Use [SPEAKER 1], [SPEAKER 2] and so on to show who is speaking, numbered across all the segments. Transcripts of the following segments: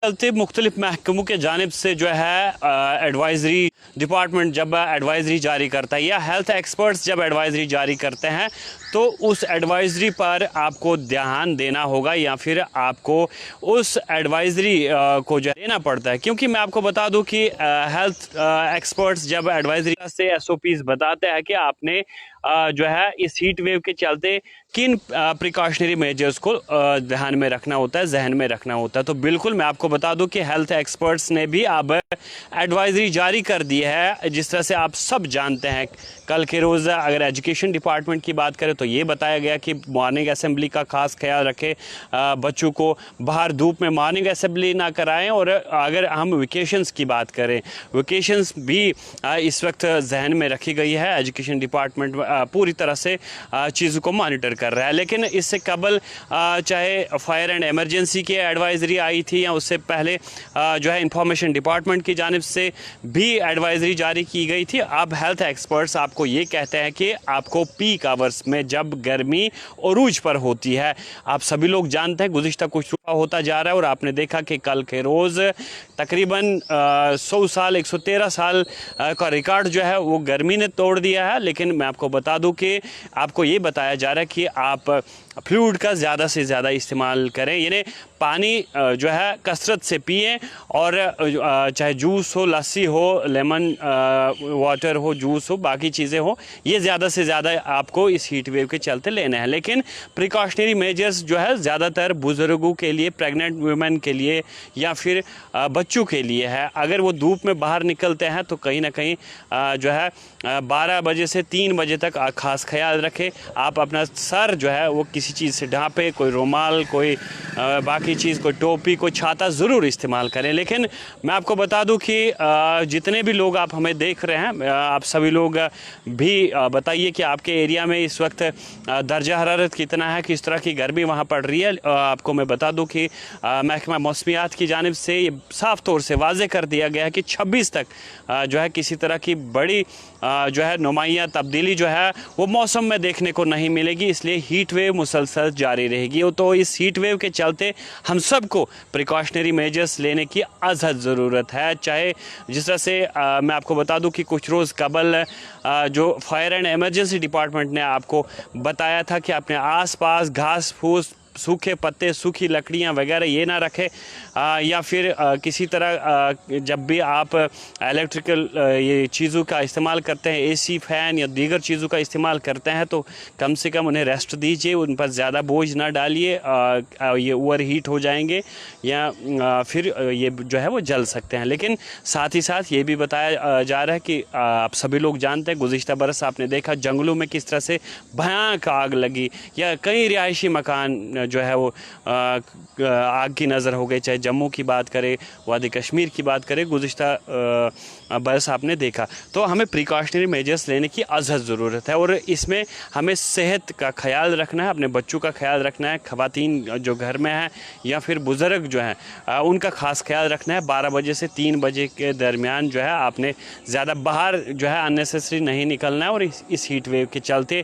[SPEAKER 1] चलते मुख्तलिफ महकमों के जानिब से जो है एडवाइज़री डिपार्टमेंट जब एडवाइज़री जारी करता है या हेल्थ एक्सपर्ट्स जब एडवाइज़री जारी करते हैं तो उस एडवाइज़री पर आपको ध्यान देना होगा या फिर आपको उस एडवाइज़री को जो देना पड़ता है। क्योंकि मैं आपको बता दूं कि हेल्थ एक्सपर्ट्स जब एडवाइज़री से एसओपीज़ बताते हैं कि आपने जो है इस हीट वेव के चलते किन प्रिकॉशनरी मेजर्स को ध्यान में रखना होता है, जहन में रखना होता है। तो बिल्कुल मैं आपको बता दूं कि हेल्थ एक्सपर्ट्स ने भी अब एडवाइज़री जारी कर दी है। जिस तरह से आप सब जानते हैं, कल के रोज़ अगर एजुकेशन डिपार्टमेंट की बात करें तो ये बताया गया कि मॉर्निंग असेंबली का खास ख्याल रखें, बच्चों को बाहर धूप में मॉर्निंग असेंबली ना कराएं। और अगर हम वेकेशंस की बात करें, वेकेशंस भी इस वक्त जहन में रखी गई है। एजुकेशन डिपार्टमेंट पूरी तरह से चीज़ों को मॉनिटर कर रहा है। लेकिन इससे कबल चाहे फायर एंड एमरजेंसी की एडवाइज़री आई थी या उससे पहले जो है इंफॉर्मेशन डिपार्टमेंट की जानिब से भी एडवाइज़री जारी की गई थी। अब हेल्थ एक्सपर्ट्स आपको ये कहते हैं कि आपको पीक आवर्स में जब गर्मी उरूज पर होती है, आप सभी लोग जानते हैं गुज़िश्ता कुछ होता जा रहा है और आपने देखा कि कल के रोज़ तकरीबन 100 साल 113 साल का रिकॉर्ड जो है वो गर्मी ने तोड़ दिया है। लेकिन मैं आपको बता दूं कि आपको ये बताया जा रहा है कि आप फ्लूइड का ज़्यादा से ज़्यादा इस्तेमाल करें, यानी पानी जो है कसरत से पिएं। और चाहे जूस हो, लस्सी हो, लेमन वाटर हो, जूस हो, बाकी चीज़ें हो, ये ज़्यादा से ज़्यादा आपको इस हीट वेव के चलते लेना है। लेकिन प्रिकॉशनरी मेजर्स जो है ज़्यादातर बुज़ुर्गों के लिए, प्रेग्नेंट वुमेन के लिए या फिर बच्चों के लिए है। अगर वो धूप में बाहर निकलते हैं तो कहीं ना कहीं जो है 12 बजे से 3 बजे तक खास ख्याल रखें। आप अपना सर जो है वो किसी चीज़ से ढांपें, कोई रुमाल, कोई बाकी चीज़, कोई टोपी, कोई छाता ज़रूर इस्तेमाल करें। लेकिन मैं आपको बता दूं कि जितने भी लोग आप हमें देख रहे हैं, आप सभी लोग भी बताइए कि आपके एरिया में इस वक्त दर्जा हरारत कितना है, किस तरह की गर्मी वहाँ पड़ रही है। आपको मैं बता दूं कि महकमा मौसमियात की जानिब से ये साफ़ तौर से वाज़े कर दिया गया है कि 26 तक जो है किसी तरह की बड़ी जो है नुमाइया तब्दीली जो है वो मौसम में देखने को नहीं मिलेगी। इसलिए हीट वेव मुसलसल जारी रहेगी। तो इस हीट वेव के चलते हम सबको प्रिकॉशनरी मेजर्स लेने की अज़हद ज़रूरत है। चाहे जिस तरह से मैं आपको बता दूं कि कुछ रोज़ कबल जो फायर एंड एमरजेंसी डिपार्टमेंट ने आपको बताया था कि अपने आसपास घास फूस, सूखे पत्ते, सूखी लकड़ियां वगैरह ये ना रखें, या फिर किसी तरह जब भी आप इलेक्ट्रिकल ये चीज़ों का इस्तेमाल करते हैं, एसी, फ़ैन या दीगर चीज़ों का इस्तेमाल करते हैं, तो कम से कम उन्हें रेस्ट दीजिए, उन पर ज़्यादा बोझ ना डालिए। ये ओवर हीट हो जाएंगे या फिर ये जो है वो जल सकते हैं। लेकिन साथ ही साथ ये भी बताया जा रहा है कि आप सभी लोग जानते हैं गुज़िश्ता बरस आपने देखा जंगलों में किस तरह से भयानक आग लगी या कई रिहायशी मकान जो है वो आग की नज़र हो गई। चाहे जम्मू की बात करें, वादी कश्मीर की बात करें, गुज़िश्ता बरस आपने देखा। तो हमें प्रिकॉशनरी मेजर्स लेने की अज़हद ज़रूरत है और इसमें हमें सेहत का ख्याल रखना है, अपने बच्चों का ख्याल रखना है, ख़वातीन जो घर में हैं या फिर बुज़ुर्ग जो हैं उनका ख़ास ख्याल रखना है। 12 बजे से 3 बजे के दरमियान जो है आपने ज़्यादा बाहर जो है अननेसेसरी नहीं निकलना है। और इस हीट वेव के चलते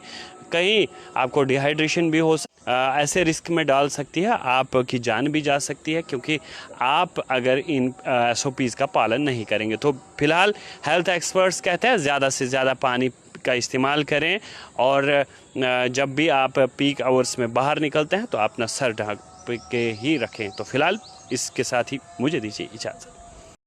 [SPEAKER 1] कहीं आपको डिहाइड्रेशन भी हो ऐसे रिस्क में डाल सकती है, आपकी जान भी जा सकती है, क्योंकि आप अगर इन एसओपीज़ का पालन नहीं करेंगे। तो फिलहाल हेल्थ एक्सपर्ट्स कहते हैं ज़्यादा से ज़्यादा पानी का इस्तेमाल करें और जब भी आप पीक आवर्स में बाहर निकलते हैं तो अपना सर ढक के ही रखें। तो फिलहाल इसके साथ ही मुझे दीजिए इजाज़त।